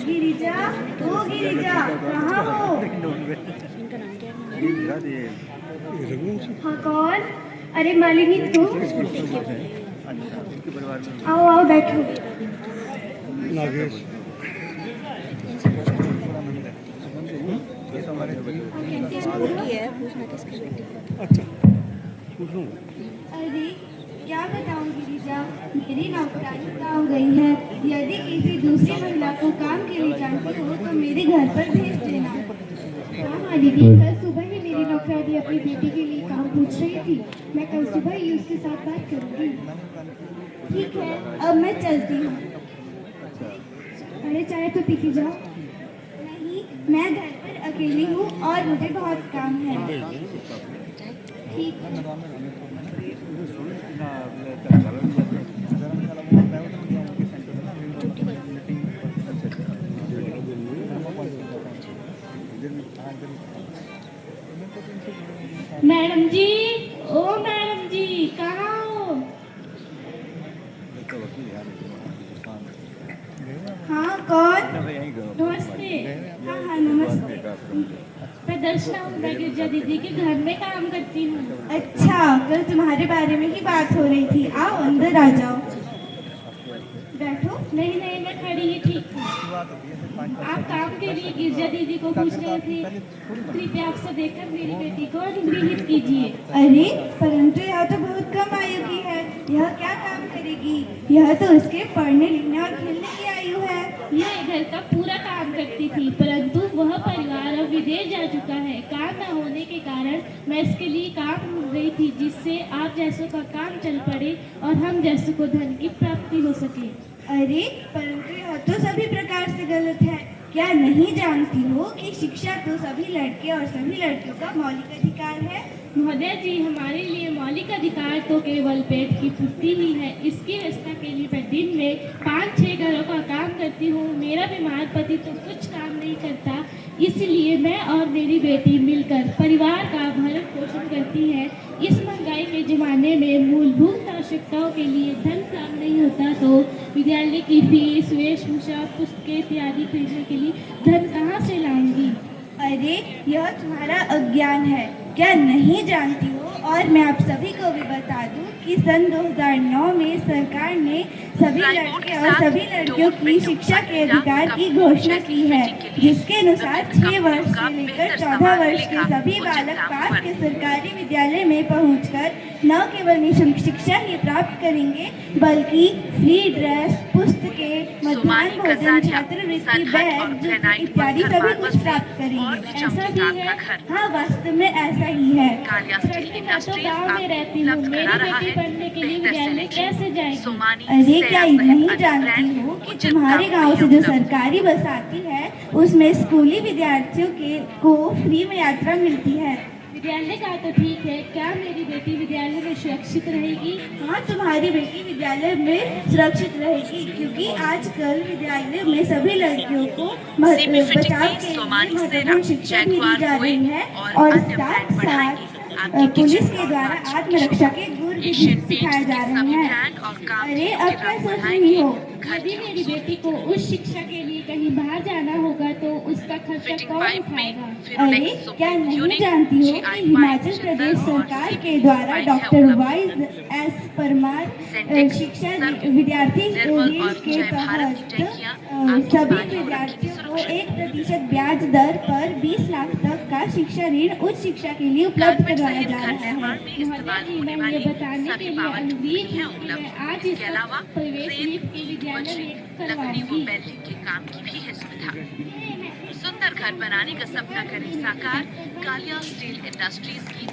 गिरिजा, ओ गिरिजा, कहाँ हो? हाँ कौन? अरे मालिनी तुम? आओ आओ बैठो। नागेश अच्छा पूछूं। अरे क्या बताऊं गिरिजा, मेरी नौकरानी गाँव गई है। यदि किसी दूसरी महिला को काम के लिए जानती हो तो मेरे घर पर भेज देना। हाँ मालिनी, कल सुबह ही मेरी नौकरानी अपनी बेटी के लिए काम पूछ रही थी। मैं कल सुबह ही उसके साथ बात करूंगी। ठीक है, अब मैं चलती हूँ। अरे चाय तो पीती जाओ। नहीं, मैं घर पर अकेली हूँ और मुझे बहुत काम है। ठीक है। मैडम जी, ओ मैडम जी, कहाँ हो? हाँ कौन? नमस्ते। हाँ हाँ नमस्ते। मैं दर्शना हूँ, मैं गिरजा दीदी के घर में काम करती हूँ। अच्छा, कल तुम्हारे बारे में ही बात हो रही थी। आओ अंदर आ जाओ, बैठो। नहीं नहीं, मैं खड़ी ही ठीक हूँ। आप काम के लिए गिरजा दीदी को पूछ रहे थे। कृपया आपसे देखकर मेरी बेटी को अनुग्रहित कीजिए। अरे परंतु यह तो बहुत कम आयु की है, यह क्या काम करेगी? यह तो उसके पढ़ने लिखने और खेलने की आयु है। यह घर का पूरा काम करती थी, परंतु वह परिवार अब विदेश जा चुका है। काम न होने के कारण मैं इसके लिए काम ढूंढ रही थी, जिससे आप जैसों का काम चल पड़े और हम जैसों को धन की प्राप्ति हो सके। अरे परंतु यह तो सभी प्रकार से गलत है। क्या नहीं जानती हो कि शिक्षा तो सभी लड़के और सभी लड़कियों का मौलिक अधिकार है? महोदय जी, हमारे लिए मौलिक अधिकार तो केवल पेट की पूर्ति ही है। इसकी व्यवस्था के लिए मैं दिन में 5-6 घरों का काम करती हूँ। मेरा बीमार पति तो कुछ काम नहीं करता, इसलिए मैं और मेरी बेटी मिलकर परिवार का भरण पोषण करती है। इस महंगाई के जमाने में मूलभूत आवश्यकताओं के लिए धन प्राप्त नहीं होता तो विद्यालय की फीस, वेशभूषा, पुस्तकें इत्यादि खरीदने के लिए धन कहाँ से लाऊंगी? अरे यह तुम्हारा अज्ञान है, क्या नहीं जानती हो? और मैं आप सभी को भी बता दूं कि सन 2009 में सरकार ने सभी लड़के और सभी लड़कियों की शिक्षा के अधिकार की घोषणा की है, जिसके अनुसार 6 वर्ष से लेकर 14 वर्ष के सभी बालक पास के सरकारी विद्यालय में पहुंचकर न केवल निःशुल्क शिक्षा ही प्राप्त करेंगे, बल्कि फ्री ड्रेस, पुस्तकें, मध्याह्न भोजन, छात्रवृत्ति, बैग इत्यादि सभी कुछ प्राप्त करेंगे। ऐसा भी है? हाँ, वास्तव में ऐसा ही है। तो गाँव में रहती हूँ, मेरी बेटी पढ़ने के लिए विद्यालय कैसे जाएगी? अरे क्या नहीं जानती हो कि तुम्हारे गांव से जो सरकारी बस आती है उसमें स्कूली विद्यार्थियों को फ्री में यात्रा मिलती है। विद्यालय का तो ठीक है, क्या मेरी बेटी विद्यालय में सुरक्षित रहेगी? हाँ, तुम्हारी बेटी विद्यालय में सुरक्षित रहेगी, क्योंकि आजकल विद्यालय में सभी लड़कियों को बचाव के लिए महत्वपूर्ण शिक्षा दी जा रही है और साथ साथ पुलिस के द्वारा आत्मरक्षा के गुण भी सिखाए जा रहे हैं। अरे अब क्या सोच रही हो? यदि मेरी बेटी को उस शिक्षा के लिए कहीं बाहर जाना होगा तो उसका खर्चा कौन उठाएगा? अरे क्या नहीं जानती हो कि हिमाचल प्रदेश सरकार के द्वारा डॉक्टर वाइज एस परमार शिक्षा विद्यार्थी ऋण के तहत सभी विद्यार्थियों को 1% ब्याज दर पर 20 लाख तक का शिक्षा ऋण उच्च शिक्षा के लिए उपलब्ध करवाया जा रहा है। मैं ये बताने के लिए अनुग्रहित हूं कि मैं आज इस प्रवेश के विद्यालय में करवाऊंगी। के काम की भी है सुविधा। सुंदर घर बनाने का सपना करें साकार, कालिया स्टील इंडस्ट्रीज की